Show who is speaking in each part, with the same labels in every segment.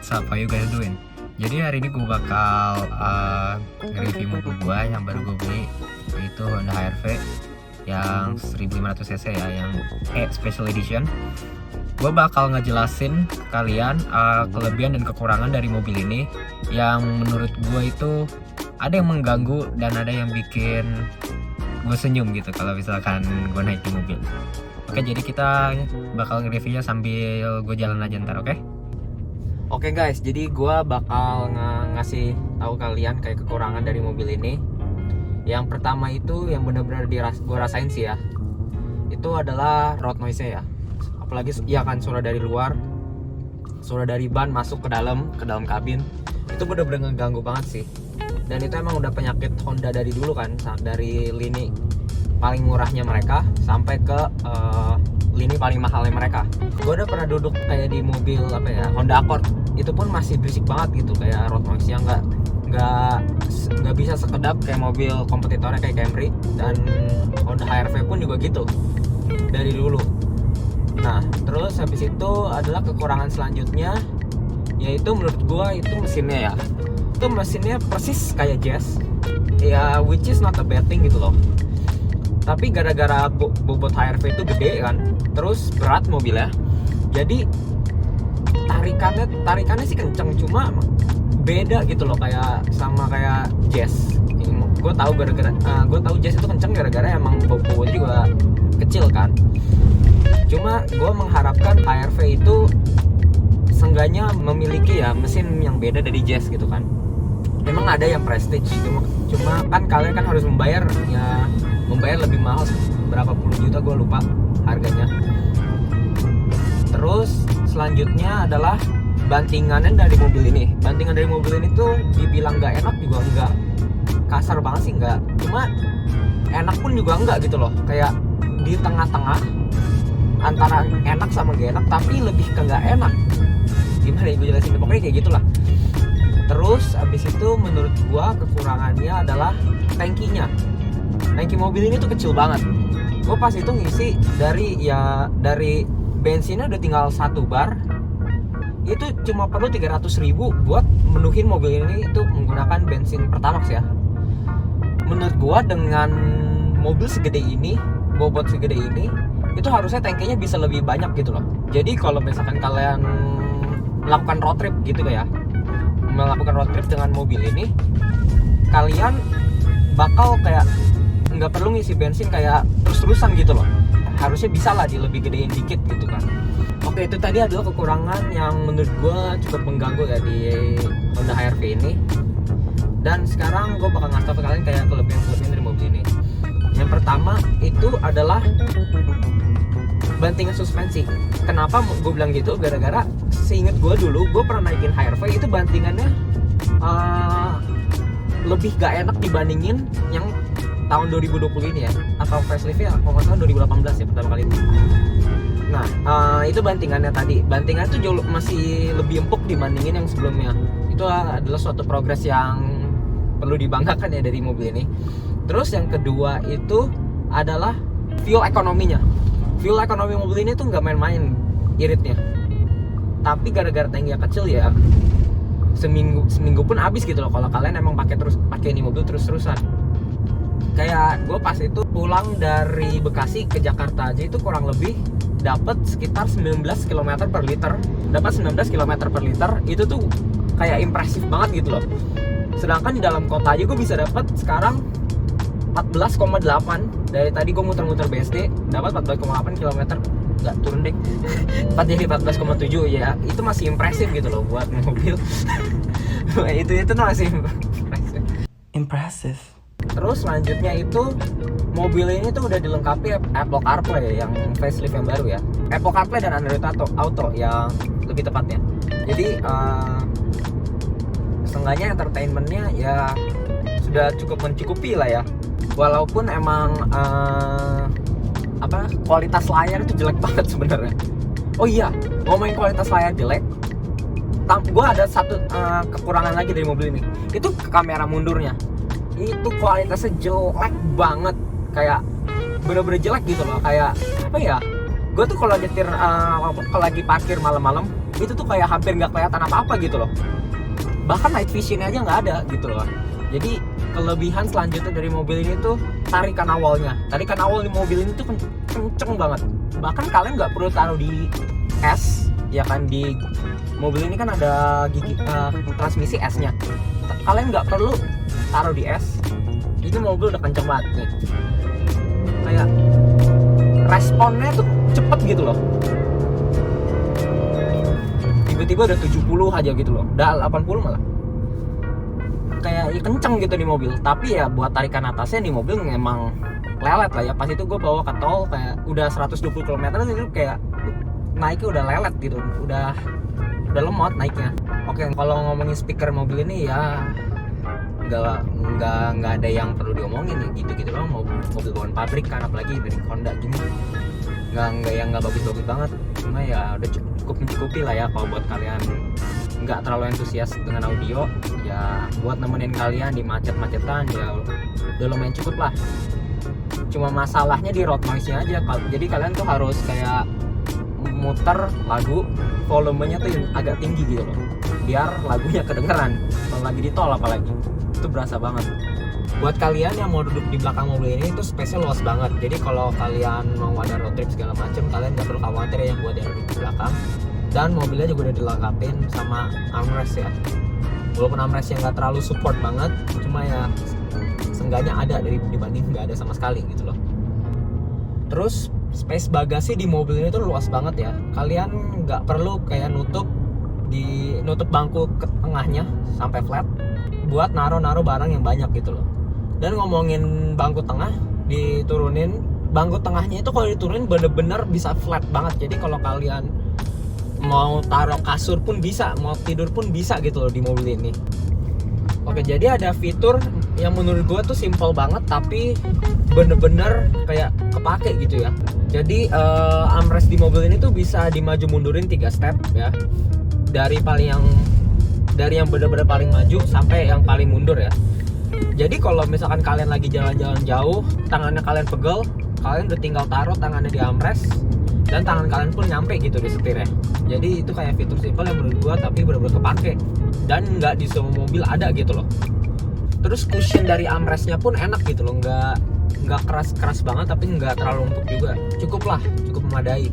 Speaker 1: what's up, how you guys doing? Jadi hari ini gue bakal nge-review mobil gue yang baru gue beli, yaitu Honda HR-V yang 1500cc ya, yang Special Edition. Gue bakal ngejelasin ke kalian kelebihan dan kekurangan dari mobil ini yang menurut gue itu ada yang mengganggu dan ada yang bikin gue senyum gitu kalau misalkan gue naik di mobil. Oke, jadi kita bakal nge-reviewnya sambil gue jalan aja ntar, oke? Oke guys, jadi gue bakal ngasih tahu kalian kayak kekurangan dari mobil ini. Yang pertama itu yang benar-benar gue rasain sih ya, itu adalah road noise-nya ya. Apalagi ya kan, suara dari luar, suara dari ban masuk ke dalam kabin, itu benar-benar ngeganggu banget sih. Dan itu emang udah penyakit Honda dari dulu kan, dari lini paling murahnya mereka sampai ke lini paling mahalnya mereka. Gue udah pernah duduk kayak di mobil Honda Accord, itu pun masih berisik banget gitu, kayak road noise-nya nggak bisa sekedap kayak mobil kompetitornya kayak Camry, dan Honda HR-V pun juga gitu dari dulu. Nah, terus habis itu adalah kekurangan selanjutnya, yaitu menurut gue itu mesinnya ya. Itu mesinnya persis kayak Jazz ya, which is not a bad thing gitu loh. Tapi gara-gara bobot HR-V itu gede kan, terus berat mobilnya, jadi tarikannya sih kenceng, cuma beda gitu loh kayak sama kayak Jazz. Gue tahu Jazz itu kenceng gara-gara emang bobotnya juga kecil kan. Cuma gue mengharapkan HR-V itu seenggaknya memiliki ya mesin yang beda dari Jazz gitu kan. Memang ada yang prestige, cuma kan kalian kan harus membayar lebih mahal, berapa puluh juta gue lupa harganya. Terus selanjutnya adalah bantingannya dari mobil ini. Bantingan dari mobil ini tuh dibilang nggak enak juga enggak, kasar banget sih enggak, cuma enak pun juga enggak gitu loh, kayak di tengah-tengah antara enak sama gak enak, tapi lebih ke nggak enak. Gimana ya gue jelasin, pokoknya kayak gitulah. Terus abis itu menurut gua kekurangannya adalah tangkinya. Tangki mobil ini tuh kecil banget. Gua pas itu ngisi dari bensinnya udah tinggal 1 bar, itu cuma perlu 300.000 buat menuhin mobil ini itu menggunakan bensin Pertamax ya. Menurut gua dengan mobil segede ini, bobot segede ini, itu harusnya tangkinya bisa lebih banyak gitu loh. Jadi kalau misalkan kalian melakukan road trip gitu ya, melakukan road trip dengan mobil ini, kalian bakal kayak nggak perlu ngisi bensin kayak terus-terusan gitu loh. Harusnya bisa lah lebih gedein dikit gitu kan. Oke, itu tadi adalah kekurangan yang menurut gue cukup mengganggu ya di Honda HR-V ini. Dan sekarang gue bakal ngasih tau ke kalian kayak kelebihan dari mobil ini. Yang pertama itu adalah bantingan suspensi. Kenapa gue bilang gitu? Gara-gara seinget gue dulu, gue pernah naikin HR-V itu bantingannya lebih gak enak dibandingin yang tahun 2020 ini ya, atau facelift-nya kalau nggak salah 2018 ya pertama kali. Nah, itu bantingannya tadi. Bantingan itu jauh masih lebih empuk dibandingin yang sebelumnya. Itu adalah suatu progres yang perlu dibanggakan ya dari mobil ini. Terus yang kedua itu adalah fuel ekonominya. Fuel ekonomi mobil ini tuh nggak main-main iritnya. Tapi gara-gara tangkinya kecil ya, seminggu pun habis gitu loh kalau kalian emang pakai ini mobil terus-terusan. Kayak gue pas itu pulang dari Bekasi ke Jakarta aja itu kurang lebih dapat sekitar 19 km per liter. Dapat 19 km per liter itu tuh kayak impresif banget gitu loh. Sedangkan di dalam kota aja gue bisa dapat sekarang 14,8. Dari tadi gue muter-muter BSD dapat 14,8 km. Nggak turun deh. Jadi 14,7 ya. Itu masih impresif gitu loh buat mobil. itu masih impresif. Terus selanjutnya itu mobil ini tuh udah dilengkapi Apple CarPlay yang facelift yang baru ya. Apple CarPlay dan Android Auto yang lebih tepatnya. Jadi seenggaknya entertainmentnya ya sudah cukup mencukupi lah ya. Walaupun emang kualitas layar itu jelek banget sebenarnya. Oh iya, ngomongin kualitas layar jelek, gue ada satu kekurangan lagi dari mobil ini. Itu kamera mundurnya. Itu kualitasnya jelek banget, kayak bener-bener jelek gitu loh. Kayak apa ya, gue tuh kalau nyetir kalau lagi parkir malam-malam
Speaker 2: itu tuh kayak hampir nggak kelihatan apa-apa gitu loh. Bahkan night vision aja nggak ada gitu loh. Jadi kelebihan selanjutnya dari mobil ini tuh tarikan awalnya. Tarikan awal di mobil ini tuh kenceng banget. Bahkan kalian nggak perlu taruh di S, ya kan, di mobil ini kan ada gigi transmisi S-nya. Kalian nggak perlu taruh di S. Ini mobil udah kenceng banget nih. Kayak responnya tuh cepet gitu loh. Tiba-tiba udah 70 aja gitu loh. Udah 80 malah. Kayak kenceng gitu di mobil. Tapi ya buat tarikan atasnya di mobil memang lelet lah ya. Pas itu gue bawa ke tol kayak udah 120 km itu kayak naiknya udah lelet gitu. Udah lemot naiknya. Oke, kalau ngomongin speaker mobil ini ya nggak ada yang perlu diomongin ya, gitu doang. Mobil bawaan pabrik kan, apalagi dari Honda gini, nggak bagus banget. Cuma ya udah cukup mencukupi lah ya kalau buat kalian nggak terlalu antusias dengan audio, ya buat nemenin kalian di macet-macetan ya udah lumayan cukup lah. Cuma masalahnya di road noise-nya aja. Jadi kalian tuh harus kayak muter lagu volumenya tuh yang agak tinggi gitu loh, biar lagunya kedengeran kalau lagi di tol. Apalagi itu berasa banget. Buat kalian yang mau duduk di belakang mobil ini itu space-nya luas banget. Jadi kalau kalian mau ada road trip segala macem, kalian gak perlu khawatir ya buat yang duduk di belakang. Dan mobilnya juga udah dilengkapin sama armrest ya. Walaupun armrestnya nggak terlalu support banget, cuma ya seenggaknya ada dibanding nggak ada sama sekali gitu loh. Terus space bagasi di mobil ini tuh luas banget ya. Kalian nggak perlu kayak nutup bangku ke tengahnya sampai flat buat naruh barang yang banyak gitu loh. Dan ngomongin bangku tengah, diturunin bangku tengahnya itu kalau diturunin bener-bener bisa flat banget. Jadi kalau kalian mau taruh kasur pun bisa, mau tidur pun bisa gitu loh di mobil ini. Oke, jadi ada fitur yang menurut gue tuh simple banget tapi bener-bener kayak kepake gitu ya. Jadi armrest di mobil ini tuh bisa dimaju mundurin 3 step ya. Dari yang bener-bener paling maju sampai yang paling mundur ya. Jadi kalau misalkan kalian lagi jalan-jalan jauh, tangannya kalian pegel, kalian udah tinggal taruh tangannya di armrest dan tangan kalian pun nyampe gitu di setirnya. Jadi itu kayak fitur simple yang menurut gua tapi benar-benar kepake dan nggak di semua mobil ada gitu loh. Terus cushion dari armrestnya pun enak gitu loh, nggak keras banget tapi nggak terlalu empuk juga. Cukup memadai.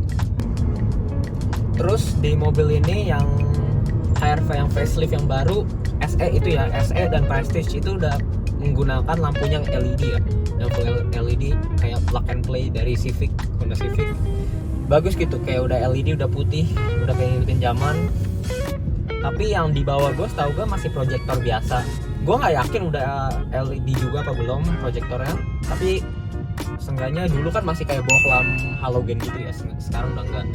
Speaker 2: Terus di mobil ini yang HRV yang facelift yang baru SE itu ya, SE dan Prestige itu udah menggunakan lampunya yang LED ya, yang full LED kayak plug and play dari Honda Civic. Bagus gitu, kayak udah LED, udah putih, udah kayak ngikutin zaman. Tapi yang di bawah gue setahu gue masih proyektor biasa. Gue nggak yakin udah LED juga apa belum proyektornya. Tapi seenggaknya dulu kan masih kayak bohlam halogen gitu ya, sekarang udah enggak.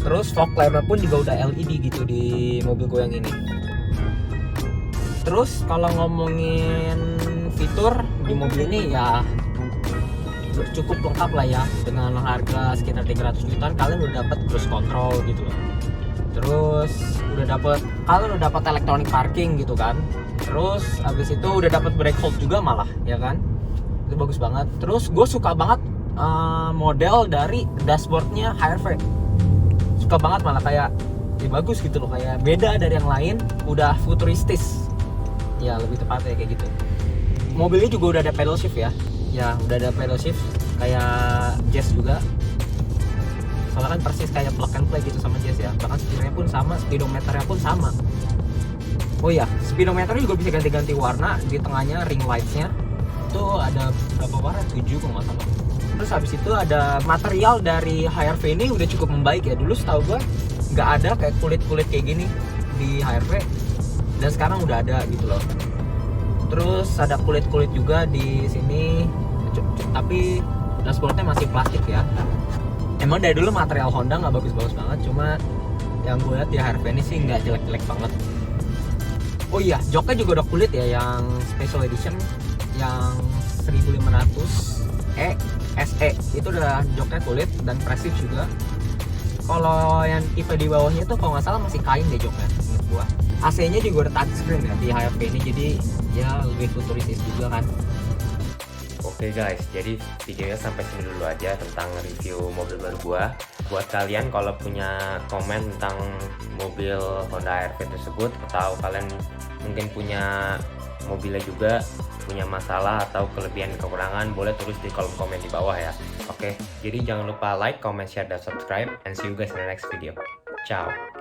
Speaker 2: Terus fog lamp pun juga udah LED gitu di mobil gue yang ini. Terus kalau ngomongin fitur di mobil ini ya cukup lengkap lah ya. Dengan harga sekitar 300 jutaan kalian udah dapat cruise control gitu loh. Terus kalian udah dapat electronic parking gitu kan. Terus abis itu udah dapat brake hold juga malah ya kan. Itu bagus banget. Terus gue suka banget model dari dashboardnya HRV. Suka banget malah, kayak ya bagus gitu loh, kayak beda dari yang lain, udah futuristis ya, lebih tepatnya kayak gitu. Mobil ini juga udah ada pedal shift ya, udah ada pedal shift kayak Jazz juga, soalnya kan persis kayak plug and play gitu sama Jazz ya. Bahkan setirnya pun sama, speedometernya pun sama. Oh iya, speedometernya juga bisa ganti-ganti warna. Di tengahnya ring lightsnya tuh ada berapa warna, 7 kalau nggak salah. Terus habis itu ada material dari HRV ini udah cukup membaik ya. Dulu setahu gue nggak ada kayak kulit kayak gini di HRV, dan sekarang udah ada gitu loh. Terus ada kulit juga di sini, tapi dashboardnya masih plastik ya. Emang dari dulu material Honda nggak bagus banget, cuma yang gue lihat di HRV ini sih nggak jelek banget. Oh iya, joknya juga udah kulit ya, yang special edition yang 1500 SE itu udah joknya kulit dan Prestige juga. Kalau yang tipe di bawahnya tuh kalau nggak salah masih kain deh joknya menurut gua. AC-nya juga udah touchscreen ya di HRV ini, jadi ya lebih futuristis juga kan.
Speaker 1: Oke guys, jadi videonya sampai sini dulu aja tentang review mobil baru gua. Buat kalian kalau punya komen tentang mobil Honda HR-V tersebut, atau kalian mungkin punya mobilnya juga, punya masalah atau kelebihan kekurangan, boleh tulis di kolom komen di bawah ya. Oke, jadi jangan lupa like, comment, share, dan subscribe, and see you guys in the next video. Ciao.